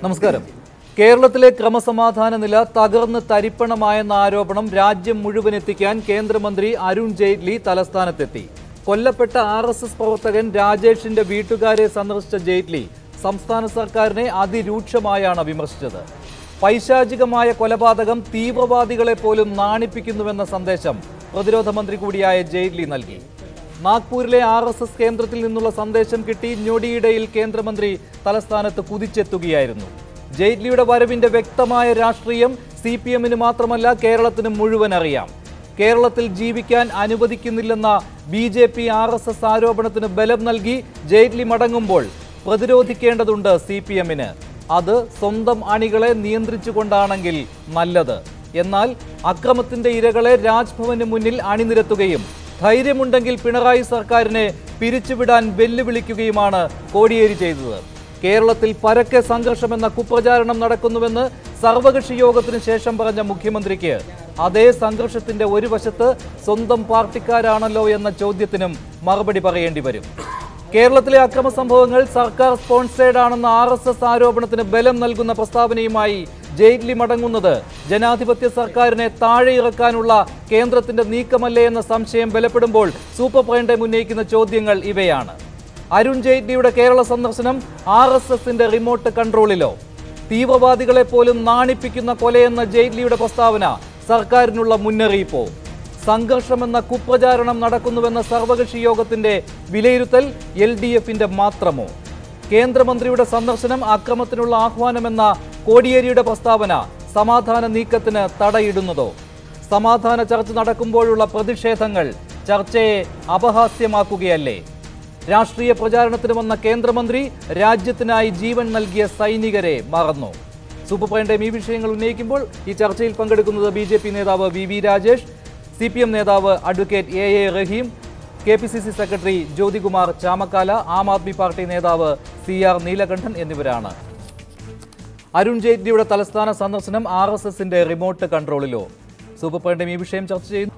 നമസ്കാരം. കേരളത്തിലെ ക്രമസമാധാന നില തകർന്ന് തരിപ്പണമായെന്ന ആരോപണം രാജ്യം മുഴുവൻ എത്തിക്കാൻ കേന്ദ്രമന്ത്രി അരുൺ ജെയ്റ്റ്ലി തലസ്ഥാനത്തെത്തി. കൊല്ലപ്പെട്ട RSS പ്രവർത്തകൻ രാജേഷിന്റെ വീട്ടുകാരെ സന്ദർശിച്ച ജെയ്റ്റ്ലി സംസ്ഥാന സർക്കാരിനെ അതിരൂക്ഷമായാണ് വിമർശിച്ചത്. പൈശാചികമായ കൊലപാതകം തീവ്രവാദികളെ പോലും നാണിപ്പിക്കുന്നുവെന്ന സന്ദേശം പ്രതിരോധ മന്ത്രി കൂടിയായ ജെയ്റ്റ്ലി നൽകി. നാഗ്പൂരിലെ RSS കേന്ദ്രത്തിൽ നിന്നുള്ള സന്ദേശം കിട്ടി ഞൊടിയിടയിൽ കേന്ദ്രമന്ത്രി തലസ്ഥാനത്ത് കുതിച്ചെത്തുകയായിരുന്നു. ജെയ്റ്റ്ലിയുടെ വരവിന്റെ വ്യക്തമായ രാഷ്ട്രീയം CPM-ന് മാത്രമല്ല കേരളത്തിന് മുഴുവൻ അറിയാം. കേരളത്തിൽ ജീവിക്കാൻ അനുവദിക്കുന്നില്ലെന്ന BJP RSS ആരോപണത്തിന് ബലം നൽകി ജെയ്റ്റ്ലി മടങ്ങുമ്പോൾ പ്രതിരോധിക്കേണ്ടതുണ്ട് CPM-ന്. അത് സ്വന്തം അണികളെ നിയന്ത്രിച്ചുകൊണ്ടാണെങ്കിൽ നല്ലത്. എന്നാൽ അക്രമത്തിന്റെ ഇരകളെ രാജ്ഭവന് മുന്നിൽ അണിനിരത്തുകയും ധൈര്യമുണ്ടെങ്കിൽ പിണറായി സർക്കാരിനെ പിരിച്ചുവിടാൻ വെല്ലുവിളിക്കുകയുമാണ് കോടിയേരി ചെയ്തത്. കേരളത്തിൽ പരക്കെ സംഘർഷമെന്ന കുപ്രചാരണം നടക്കുന്നുവെന്ന് സർവകക്ഷി യോഗത്തിന് ശേഷം പറഞ്ഞ മുഖ്യമന്ത്രിക്ക് അതേ സംഘർഷത്തിന്റെ ഒരു വശത്ത് സ്വന്തം പാർട്ടിക്കാരാണല്ലോ എന്ന ചോദ്യത്തിനും മറുപടി പറയേണ്ടി വരും. കേരളത്തിലെ അക്രമ സംഭവങ്ങൾ സർക്കാർ സ്പോൺസേഡ് ആണെന്ന RSS ആരോപണത്തിന് ബലം നൽകുന്ന പ്രസ്താവനയുമായി ജെയ്റ്റ്ലി മടങ്ങുന്നത് ജനാധിപത്യ സർക്കാരിനെ താഴെ ഇറക്കാനുള്ള കേന്ദ്രത്തിന്റെ നീക്കമല്ലേ എന്ന സംശയം ബലപ്പെടുമ്പോൾ സൂപ്പർ പ്രൈം ഉന്നയിക്കുന്ന ചോദ്യങ്ങൾ ഇവയാണ്. അരുൺ ജെയ്റ്റ്ലിയുടെ കേരള സന്ദർശനം RSSന്റെ റിമോട്ട് കൺട്രോളിലോ? തീവ്രവാദികളെ പോലും നാണിപ്പിക്കുന്ന കൊലയെന്ന ജെയ്റ്റ്ലിയുടെ പ്രസ്താവന സർക്കാരിനുള്ള മുന്നറിയിപ്പോ? സംഘർഷമെന്ന കുപ്രചാരണം നടക്കുന്നുവെന്ന സർവകക്ഷി യോഗത്തിന്റെ വിലയിരുത്തൽ LDFന്റെ മാത്രമോ? കേന്ദ്രമന്ത്രിയുടെ സന്ദർശനം അക്രമത്തിനുള്ള ആഹ്വാനമെന്ന കോടിയേരിയുടെ പ്രസ്താവന സമാധാന നീക്കത്തിന് തടയിടുന്നതോ? സമാധാന ചർച്ച നടക്കുമ്പോഴുള്ള പ്രതിഷേധങ്ങൾ ചർച്ചയെ അപഹാസ്യമാക്കുകയല്ലേ? രാഷ്ട്രീയ പ്രചാരണത്തിന് വന്ന കേന്ദ്രമന്ത്രി രാജ്യത്തിനായി ജീവൻ നൽകിയ സൈനികരെ മറന്നു. സൂപ്പർ പ്രൈം ടൈം ഈ വിഷയങ്ങൾ ഉന്നയിക്കുമ്പോൾ ഈ ചർച്ചയിൽ പങ്കെടുക്കുന്നത് BJP നേതാവ് VV രാജേഷ്, CPM നേതാവ് അഡ്വക്കേറ്റ് AA റഹീം, KPCC secretary Jyothikumar Chamakkala, Aam Aadmi party നേതാവ് CR നീലകണ്ഠൻ എന്നിവരാണ്. അരുൺ ജെയ്റ്റ്ലിയുടെ തലസ്ഥാന സന്ദർശനം RSSന്റെ റിമോട്ട് കൺട്രോളിലോ? സൂപ്പർ പ്രൈം ടൈം ഈ വിഷയം ചർച്ച ചെയ്യുന്നു.